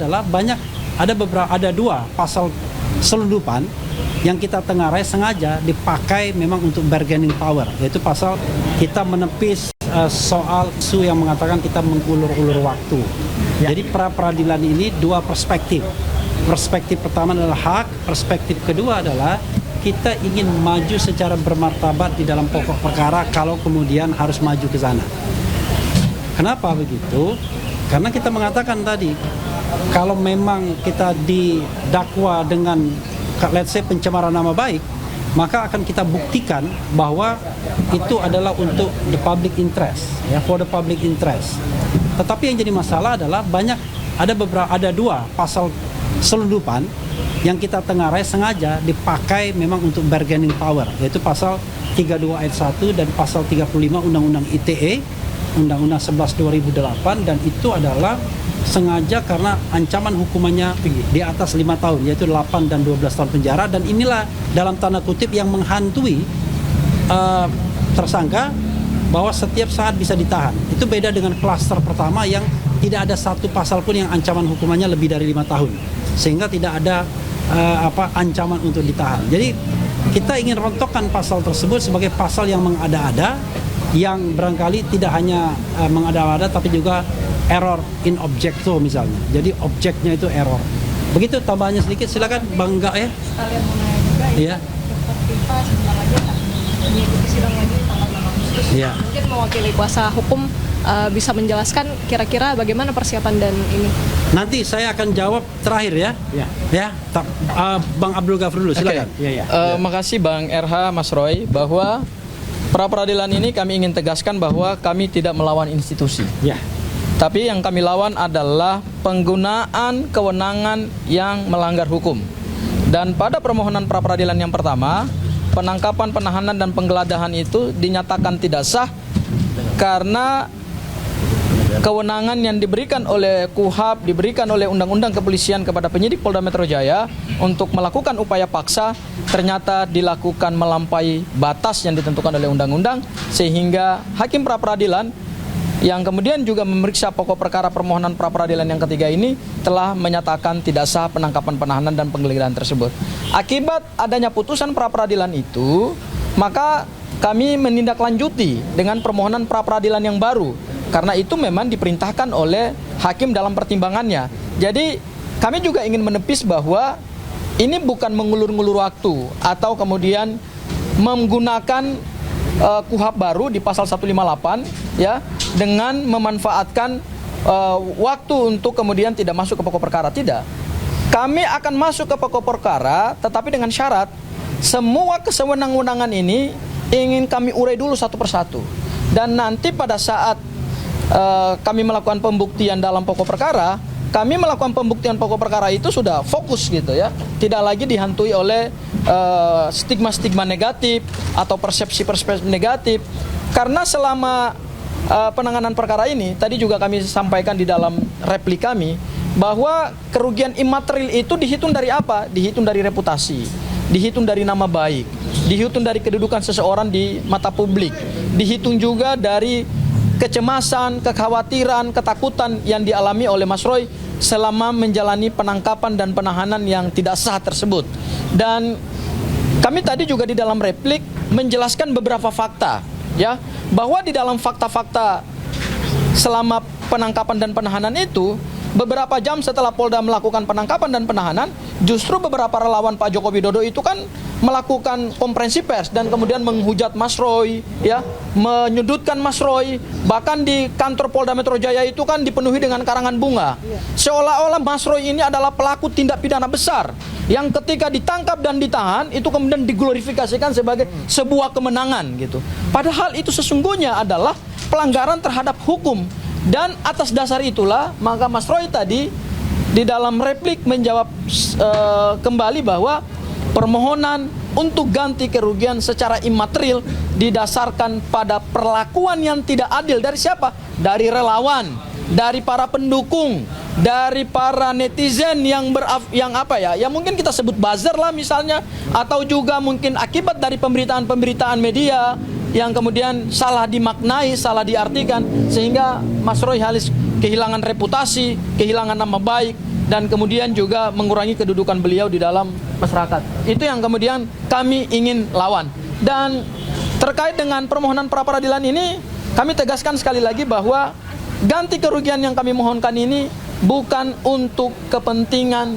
adalah ada dua pasal selundupan yang kita tengarai sengaja dipakai memang untuk bargaining power, yaitu pasal kita menepis soal isu yang mengatakan kita mengulur-ulur waktu. Jadi pra peradilan ini dua perspektif. Perspektif pertama adalah hak, perspektif kedua adalah kita ingin maju secara bermartabat di dalam pokok perkara kalau kemudian harus maju ke sana. Kenapa begitu? Karena kita mengatakan tadi, kalau memang kita didakwa dengan let's say pencemaran nama baik, maka akan kita buktikan bahwa itu adalah untuk the public interest, ya, for the public interest. Tetapi yang jadi masalah adalah ada dua pasal selundupan yang kita tengarai sengaja dipakai memang untuk bargaining power, yaitu pasal 32 ayat 1 dan pasal 35 Undang-Undang ITE, Undang-Undang 11 2008, dan itu adalah sengaja karena ancaman hukumannya di atas 5 tahun, yaitu 8 dan 12 tahun penjara, dan inilah dalam tanda kutip yang menghantui tersangka bahwa setiap saat bisa ditahan. Itu beda dengan klaster pertama yang tidak ada satu pasal pun yang ancaman hukumannya lebih dari 5 tahun, sehingga tidak ada ancaman untuk ditahan. Jadi kita ingin rontokkan pasal tersebut sebagai pasal yang mengada-ada, yang barangkali tidak hanya mengada-ada tapi juga error in objecto misalnya. Jadi objeknya itu error. Begitu, tambahannya sedikit, silakan Bang Enggak ya. Sekalian mau nanya juga ya. FIFA sebentar lagi akan mengikuti sidang lagi tanggal 6 Agustus. Iya. Mungkin mewakili kuasa hukum bisa menjelaskan kira-kira bagaimana persiapan dan ini. Nanti saya akan jawab terakhir ya. Ya. Bang Abdul Ghafur dulu, silakan. Makasih Bang RH, Mas Roy, bahwa pra peradilan ini kami ingin tegaskan bahwa kami tidak melawan institusi. Ya. Tapi yang kami lawan adalah penggunaan kewenangan yang melanggar hukum. Dan pada permohonan pra peradilan yang pertama, penangkapan, penahanan, dan penggeledahan itu dinyatakan tidak sah karena kewenangan yang diberikan oleh KUHAP, diberikan oleh Undang-Undang Kepolisian kepada penyidik Polda Metro Jaya untuk melakukan upaya paksa ternyata dilakukan melampaui batas yang ditentukan oleh undang-undang, sehingga hakim pra peradilan yang kemudian juga memeriksa pokok perkara permohonan pra peradilan yang ketiga ini telah menyatakan tidak sah penangkapan, penahanan, dan penggeledahan tersebut. Akibat adanya putusan pra peradilan itu, maka kami menindaklanjuti dengan permohonan pra peradilan yang baru, karena itu memang diperintahkan oleh hakim dalam pertimbangannya. Jadi kami juga ingin menepis bahwa ini bukan mengulur-ngulur waktu atau kemudian menggunakan KUHAP baru di pasal 158 ya, dengan memanfaatkan waktu untuk kemudian tidak masuk ke pokok perkara. Tidak. Kami akan masuk ke pokok perkara, tetapi dengan syarat semua kesewenang-wenangan ini ingin kami urai dulu satu persatu. Dan nanti pada saat kami melakukan pembuktian dalam pokok perkara, kami melakukan pembuktian pokok perkara itu sudah fokus gitu ya, tidak lagi dihantui oleh stigma-stigma negatif atau persepsi-persepsi negatif. Karena selama penanganan perkara ini, tadi juga kami sampaikan di dalam replik kami, bahwa kerugian imaterial itu dihitung dari apa? Dihitung dari reputasi, dihitung dari nama baik, dihitung dari kedudukan seseorang di mata publik, dihitung juga dari kecemasan, kekhawatiran, ketakutan yang dialami oleh Mas Roy selama menjalani penangkapan dan penahanan yang tidak sah tersebut. Dan kami tadi juga di dalam replik menjelaskan beberapa fakta, ya, bahwa di dalam fakta-fakta selama penangkapan dan penahanan itu, beberapa jam setelah Polda melakukan penangkapan dan penahanan, justru beberapa relawan Pak Joko Widodo itu kan melakukan konferensi pers dan kemudian menghujat Mas Roy, ya, menyudutkan Mas Roy. Bahkan di kantor Polda Metro Jaya itu kan dipenuhi dengan karangan bunga. Seolah-olah Mas Roy ini adalah pelaku tindak pidana besar yang ketika ditangkap dan ditahan itu kemudian diglorifikasikan sebagai sebuah kemenangan gitu. Padahal itu sesungguhnya adalah pelanggaran terhadap hukum. Dan atas dasar itulah maka Mas Roy tadi di dalam replik menjawab kembali bahwa permohonan untuk ganti kerugian secara imaterial didasarkan pada perlakuan yang tidak adil dari siapa? Dari relawan, dari para pendukung, dari para netizen yang yang mungkin kita sebut buzzer lah misalnya, atau juga mungkin akibat dari pemberitaan-pemberitaan media yang kemudian salah dimaknai, salah diartikan, sehingga Mas Roy Halis kehilangan reputasi, kehilangan nama baik, dan kemudian juga mengurangi kedudukan beliau di dalam masyarakat. Itu yang kemudian kami ingin lawan. Dan terkait dengan permohonan pra peradilan ini, kami tegaskan sekali lagi bahwa ganti kerugian yang kami mohonkan ini bukan untuk kepentingan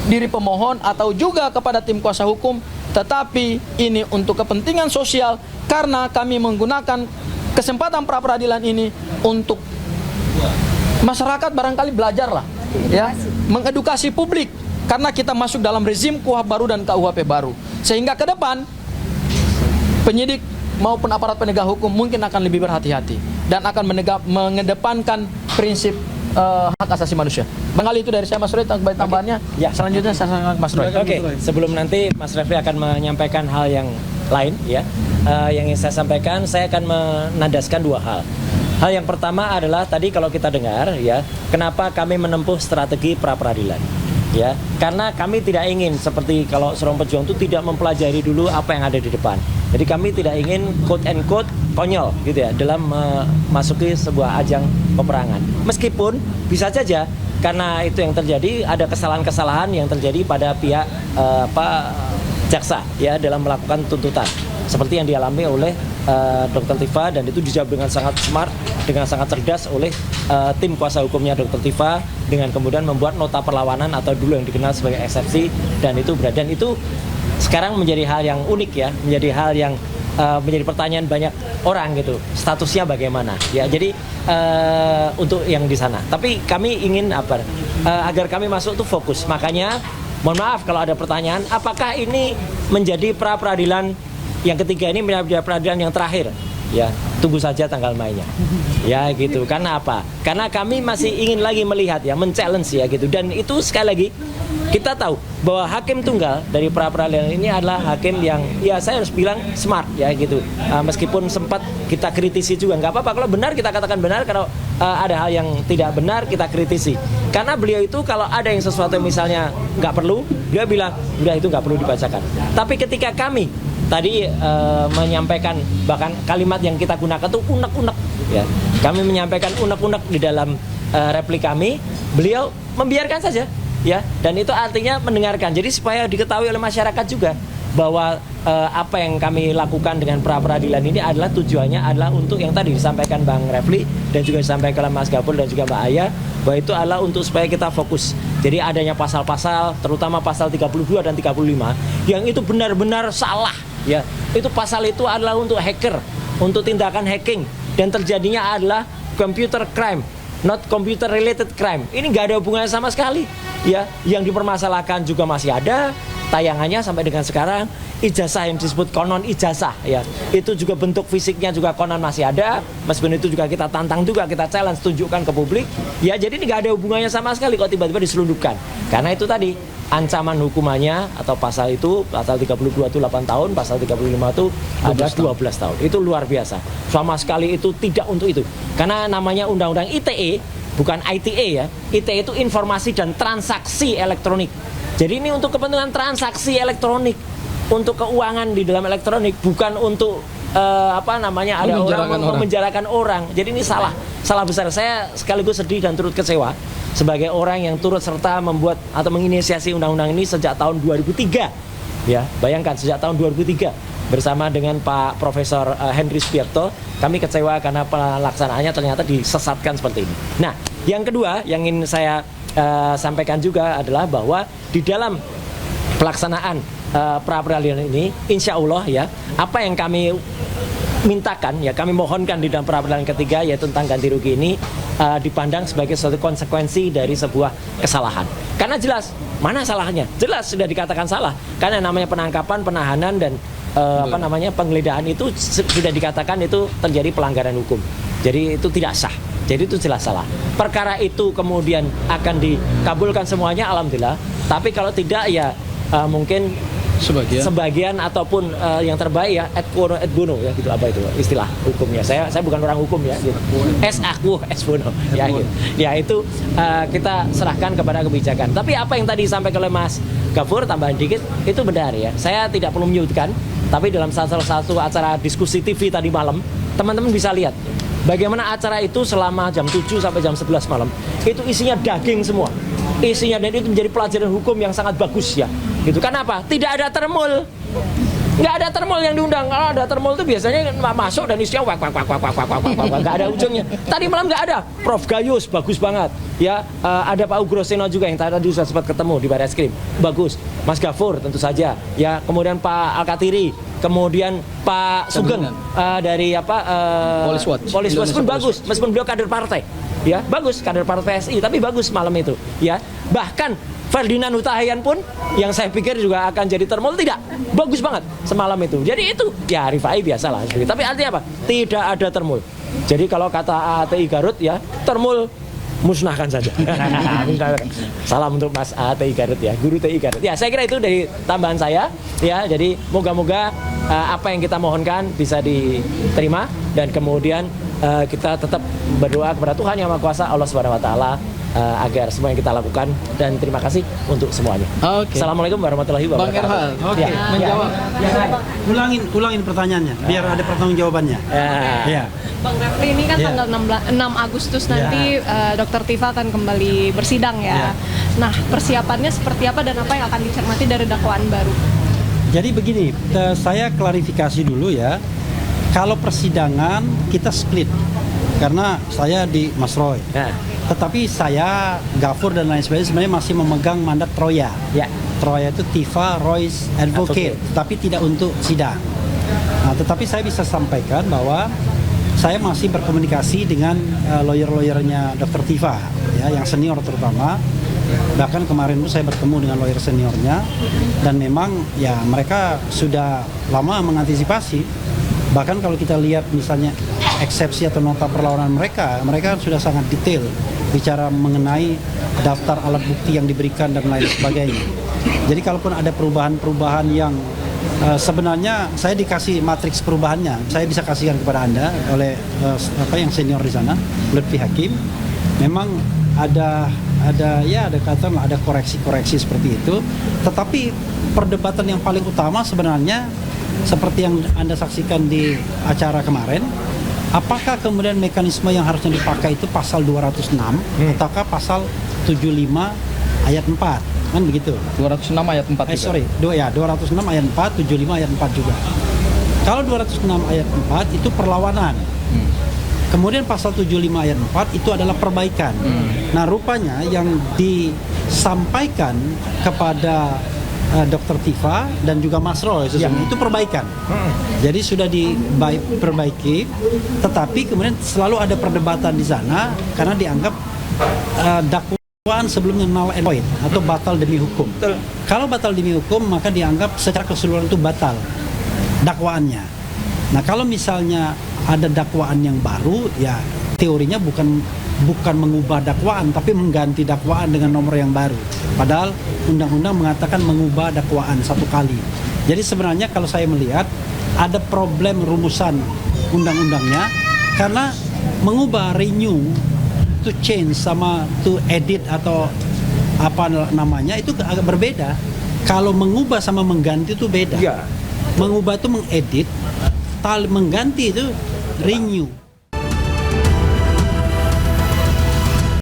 diri pemohon atau juga kepada tim kuasa hukum, tetapi ini untuk kepentingan sosial karena kami menggunakan kesempatan pra peradilan ini untuk masyarakat barangkali belajarlah, ya, mengedukasi publik karena kita masuk dalam rezim KUHP baru dan KUHP baru, sehingga ke depan penyidik maupun aparat penegak hukum mungkin akan lebih berhati-hati dan akan mengedepankan prinsip hak asasi manusia. Bang Ali, itu dari saya, Mas Roy, tambahannya. Ya. Selanjutnya saya Mas Roy. Oke, sebelum nanti Mas Refli akan menyampaikan hal yang lain, ya, yang ingin saya sampaikan, saya akan menandaskan dua hal. Hal yang pertama adalah tadi kalau kita dengar, ya, kenapa kami menempuh strategi pra peradilan, ya, karena kami tidak ingin seperti kalau seorang pejuang itu tidak mempelajari dulu apa yang ada di depan. Jadi kami tidak ingin quote and quote konyol gitu ya dalam memasuki sebuah ajang peperangan. Meskipun bisa saja karena itu yang terjadi, ada kesalahan-kesalahan yang terjadi pada pihak jaksa ya dalam melakukan tuntutan seperti yang dialami oleh Dr. Tifa, dan itu dijawab dengan sangat smart, dengan sangat cerdas oleh tim kuasa hukumnya Dr. Tifa, dengan kemudian membuat nota perlawanan atau dulu yang dikenal sebagai eksepsi, dan itu sekarang menjadi hal yang unik ya, menjadi hal yang menjadi pertanyaan banyak orang gitu, statusnya bagaimana ya. Jadi untuk yang di sana, tapi kami ingin agar kami masuk tuh fokus. Makanya mohon maaf kalau ada pertanyaan, apakah ini menjadi pra peradilan yang ketiga, ini menjadi peradilan yang terakhir ya, tunggu saja tanggal mainnya ya gitu. Karena apa? Karena kami masih ingin lagi melihat ya, men-challenge ya gitu. Dan itu sekali lagi kita tahu bahwa hakim tunggal dari pra peradilan ini adalah hakim yang ya saya harus bilang smart ya gitu. Meskipun sempat kita kritisi juga, nggak apa-apa kalau benar kita katakan benar, kalau ada hal yang tidak benar kita kritisi. Karena beliau itu kalau ada yang sesuatu yang misalnya nggak perlu, dia bilang udah itu nggak perlu dibacakan. Tapi ketika kami tadi menyampaikan bahkan kalimat yang kita gunakan itu unek-unek ya, kami menyampaikan unek-unek di dalam replik kami, beliau membiarkan saja ya, dan itu artinya mendengarkan. Jadi supaya diketahui oleh masyarakat juga bahwa apa yang kami lakukan dengan pra peradilan ini adalah tujuannya adalah untuk yang tadi disampaikan Bang Refli dan juga disampaikan oleh Mas Gafur dan juga Mbak Aya, bahwa itu adalah untuk supaya kita fokus. Jadi adanya pasal-pasal, terutama pasal 32 dan 35 yang itu benar-benar salah ya. Itu pasal itu adalah untuk hacker, untuk tindakan hacking, dan terjadinya adalah computer crime, not computer related crime. Ini nggak ada hubungannya sama sekali ya. Yang dipermasalahkan juga masih ada tayangannya sampai dengan sekarang. Ijazah yang disebut konon ijazah ya, itu juga bentuk fisiknya juga konon masih ada. Meskipun itu juga kita tantang juga, kita challenge, tunjukkan ke publik ya. Jadi ini nggak ada hubungannya sama sekali kok tiba-tiba diselundupkan. Karena itu tadi ancaman hukumannya atau pasal itu, pasal 32 itu 8 tahun, pasal 35 itu ada 12 tahun. Itu luar biasa. Sama sekali itu tidak untuk itu. Karena namanya undang-undang ITE, bukan ITE ya. ITE itu informasi dan transaksi elektronik. Jadi ini untuk kepentingan transaksi elektronik, untuk keuangan di dalam elektronik, bukan untuk ada orang memenjarakan orang. Jadi ini salah besar. Saya sekaligus sedih dan turut kecewa sebagai orang yang turut serta membuat atau menginisiasi undang-undang ini sejak tahun 2003 ya. Bayangkan sejak tahun 2003 bersama dengan Pak Profesor Henry Spierto, kami kecewa karena pelaksanaannya ternyata disesatkan seperti ini. Nah, yang kedua yang ingin saya sampaikan juga adalah bahwa di dalam pelaksanaan pra peradilan ini, insya Allah ya, apa yang kami mintakan ya, kami mohonkan di dalam pra peradilan ketiga yaitu tentang ganti rugi ini dipandang sebagai suatu konsekuensi dari sebuah kesalahan. Karena jelas mana salahnya, jelas sudah dikatakan salah. Karena namanya penangkapan, penahanan dan penggeledahan itu sudah dikatakan itu terjadi pelanggaran hukum. Jadi itu tidak sah. Jadi itu jelas salah. Perkara itu kemudian akan dikabulkan semuanya, alhamdulillah. Tapi kalau tidak ya mungkin sebagian ataupun yang terbaik ya et bono ya gitu, apa itu istilah hukumnya. Saya bukan orang hukum ya gitu. Es bono ya gitu. Ya itu kita serahkan kepada kebijakan. Tapi apa yang tadi disampaikan oleh Mas Gafur, tambahan dikit, itu benar ya. Saya tidak perlu menyebutkan, tapi dalam salah satu acara diskusi TV tadi malam, teman-teman bisa lihat bagaimana acara itu selama jam 7 sampai jam 11 malam itu isinya daging semua isinya, dan itu menjadi pelajaran hukum yang sangat bagus ya. Gitu. Kenapa? Tidak ada termul. Nggak ada termul yang diundang. Kalau ada termul itu biasanya masuk dan isinya wak, nggak ada ujungnya. Tadi malam nggak ada. Prof Gayus bagus banget. Ya, ada Pak Ugroseno juga yang tadi sudah sempat ketemu di Barreskrim. Bagus. Mas Gafur tentu saja. Ya, kemudian Pak Alkatiri, kemudian Pak Sugeng dari Police Watch. Police Watch pun bagus, meskipun beliau kader partai. Ya, bagus kader partai PSI, tapi bagus malam itu. Ya, bahkan Ferdinand Hutahian pun yang saya pikir juga akan jadi termul, tidak, bagus banget semalam itu. Jadi itu ya Rifai biasalah. Tapi artinya apa? Tidak ada termul. Jadi kalau kata ATI Garut ya, termul musnahkan saja. Salam untuk Mas ATI Garut ya, guru TI Garut. Ya, saya kira itu dari tambahan saya ya. Jadi moga-moga apa yang kita mohonkan bisa diterima, dan kemudian kita tetap berdoa kepada Tuhan Yang Maha Kuasa, Allah Subhanahu wa taala, agar semua yang kita lakukan, dan terima kasih untuk semuanya. Oke. Assalamualaikum warahmatullahi Bang wabarakatuh. Erhal, Oke. menjawab. Ulangin pertanyaannya biar ada pertanggungjawabannya. Ya. Bang Refli, ini kan Ya. tanggal 6 Agustus nanti Dr. Tifa akan kembali bersidang ya. Nah, persiapannya seperti apa dan apa yang akan dicermati dari dakwaan baru? Jadi begini, saya klarifikasi dulu ya. Kalau persidangan kita split, karena saya di Mas Roy. Nah, Tetapi saya, Gafur dan lain sebagainya sebenarnya masih memegang mandat Troya. ya. Troya itu Tifa Roy's Advocate, tapi tidak untuk sidang. Nah, tetapi saya bisa sampaikan bahwa saya masih berkomunikasi dengan lawyer-lawyernya Dr. Tifa, ya, yang senior terutama. Bahkan kemarin itu saya bertemu dengan lawyer seniornya, dan memang ya mereka sudah lama mengantisipasi. Bahkan kalau kita lihat misalnya eksepsi atau nota perlawanan mereka sudah sangat detail bicara mengenai daftar alat bukti yang diberikan dan lain sebagainya. Jadi kalaupun ada perubahan-perubahan yang sebenarnya saya dikasih matriks perubahannya, saya bisa kasihkan kepada Anda oleh yang senior di sana, Lutfi Hakim. Memang ada katakanlah ada koreksi-koreksi seperti itu. Tetapi perdebatan yang paling utama sebenarnya seperti yang Anda saksikan di acara kemarin, apakah kemudian mekanisme yang harusnya dipakai itu pasal 206 ataukah pasal 75 ayat 4, kan begitu? 206 ayat 4 juga. 206 ayat 4, 75 ayat 4 juga. Kalau 206 ayat 4 itu perlawanan. Kemudian pasal 75 ayat 4 itu adalah perbaikan. Nah, rupanya yang disampaikan kepada Dr. Tifa dan juga Mas Roy itu perbaikan. Jadi sudah diperbaiki, tetapi kemudian selalu ada perdebatan di sana karena dianggap dakwaan sebelumnya null and void atau batal demi hukum. Kalau batal demi hukum maka dianggap secara keseluruhan itu batal dakwaannya. Nah, kalau misalnya ada dakwaan yang baru, ya teorinya bukan mengubah dakwaan tapi mengganti dakwaan dengan nomor yang baru. Padahal undang-undang mengatakan mengubah dakwaan satu kali. Jadi sebenarnya kalau saya melihat ada problem rumusan undang-undangnya, karena mengubah renew to change sama to edit atau apa namanya itu agak berbeda. Kalau mengubah sama mengganti itu beda. Mengubah itu mengedit, mengganti itu renew.